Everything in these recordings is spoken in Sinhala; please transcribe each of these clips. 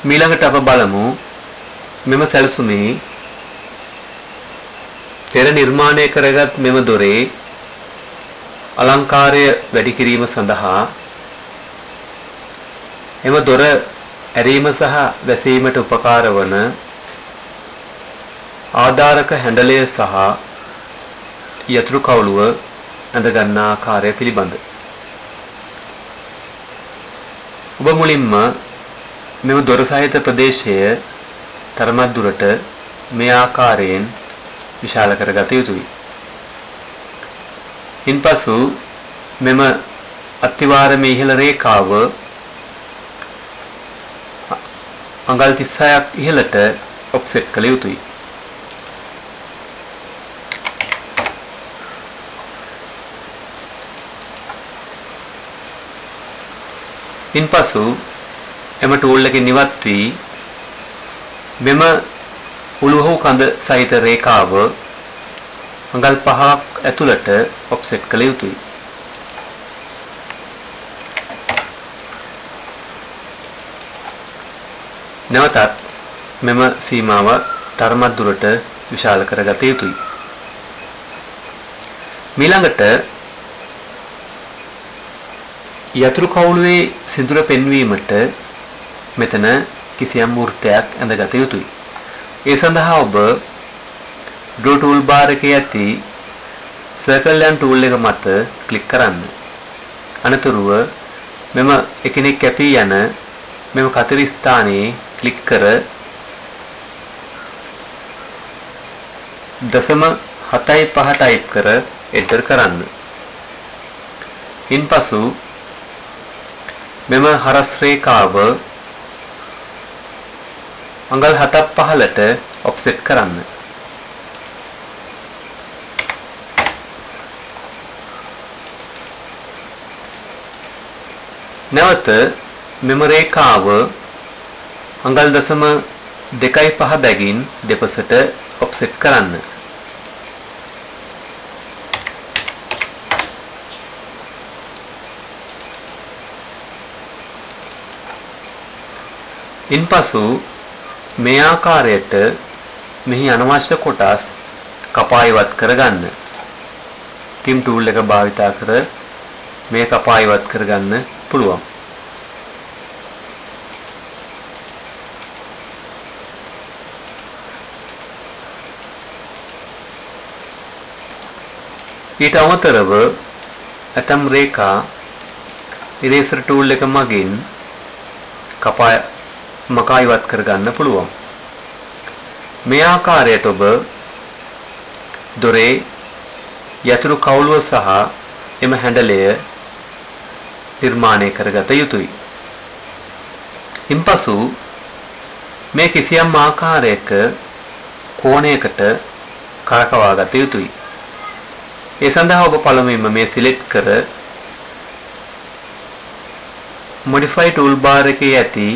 මීළඟට අප බලමු මෙම සැලසුමේ පෙර නිර්මාණය කරගත් මෙම දොරේ අලංකාරය වැඩි කිරීම සඳහා එම දොර ඇරීම සහ වැසීමට උපකාර වන ආධාරක හැන්ඩලය සහ යතුරු කවුළුව ඇඳ ගන්නා ආකාරය පිළිබඳ ඔබ මුලින්ම මෙම දොර සහිත ප්‍රදේශය තරමක් දුරට මේ ආකාරයෙන් විශාල කරගත යුතුයි. ඉන්පසු මෙම අත්තිවාරමේ ඉහළ රේඛාව අඟල් 36ක් ඉහළට ඔෆ්සෙට් කළ යුතුයි. ඉන්පසු එම ටූල් එකෙන් ඉවත් වී මෙම උළුහු කඳ සහිත රේඛාව අඟල් 5ක් ඇතුළට ඔෆ්සෙට් කළ යුතුයි. නැවතත් මෙම සීමාව තරමක් දුරට විශාල කරගත යුතුයි. ඊළඟට යතුරු කවුළුවේ සිදුර පෙන්වීමට මෙතන කිසියම් වෘත්තයක් ඇඳගත යුතුයි. ඒ සඳහා ඔබ draw tool bar එකේ ඇති circle and tool එක මත ක්ලික් කරන්න. අනතුරුව මෙම එකිනෙක කැපී යන මෙම කතර ස්ථානයේ ක්ලික් කර 0.75 ටයිප් කර එන්ටර් කරන්න. ඉන්පසු මෙම හරස් රේඛාව අඟල් 7ක් පහළට ඔෆ්සෙට් කරන්න. නැවත මෙම රේඛාව අඟල් 0.25 බැගින් දෙපසට ඔෆ්සෙට් කරන්න. ඉන්පසු මේ ආකාරයට මෙහි අනවශ්‍ය කොටස් කපා ඉවත් කරගන්න. ට්‍රිම් ටූල් එක භාවිතා කර මේ කපා ඉවත් කරගන්න පුළුවන්. ඊට අමතරව ඇතම් රේඛා ඉරේසර් ටූල් එක මගින් මකා ඉවත් කරගන්න පුළුවන්. මේ ආකාරයට ඔබ දොරේ යතුරු කවුළුව සහ එම හැන්ඩලය නිර්මාණය කරගත යුතුයි. ඉන්පසු මේ කිසියම් ආකාරයක කෝණයකට කරකවා ගත යුතුයි. ඒ සඳහා ඔබ පළමුවෙන්ම මේ සිලෙක්ට් කර modify toolbar එකේ ඇති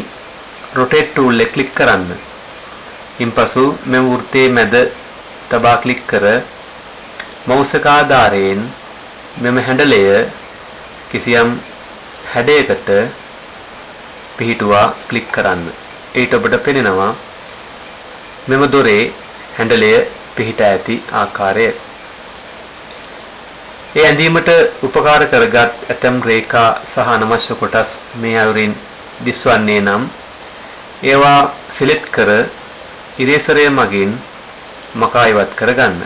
rotate tool එක ක්ලික් කරන්න. ඉන්පසු මෙම වෘත්තයේ මැද තබා ක්ලික් කර mouse එක ආධාරයෙන් මෙම හැන්ඩලය කිසියම් හැඩයකට පිහිටුවා ක්ලික් කරන්න. ඊට ඔබට පෙනෙනවා මෙම දොරේ හැන්ඩලය පිහිටා ඇති ආකාරය. ඒ ඇඳීමට උපකාර කරගත් ඇතම් රේඛා සහ අනවශ්‍ය කොටස් මේ අයුරින් දිස්වන්නේ නම් ඒවා සිලෙක්ට් කර ඉරේසරය මගින් මකා ඉවත් කරගන්න.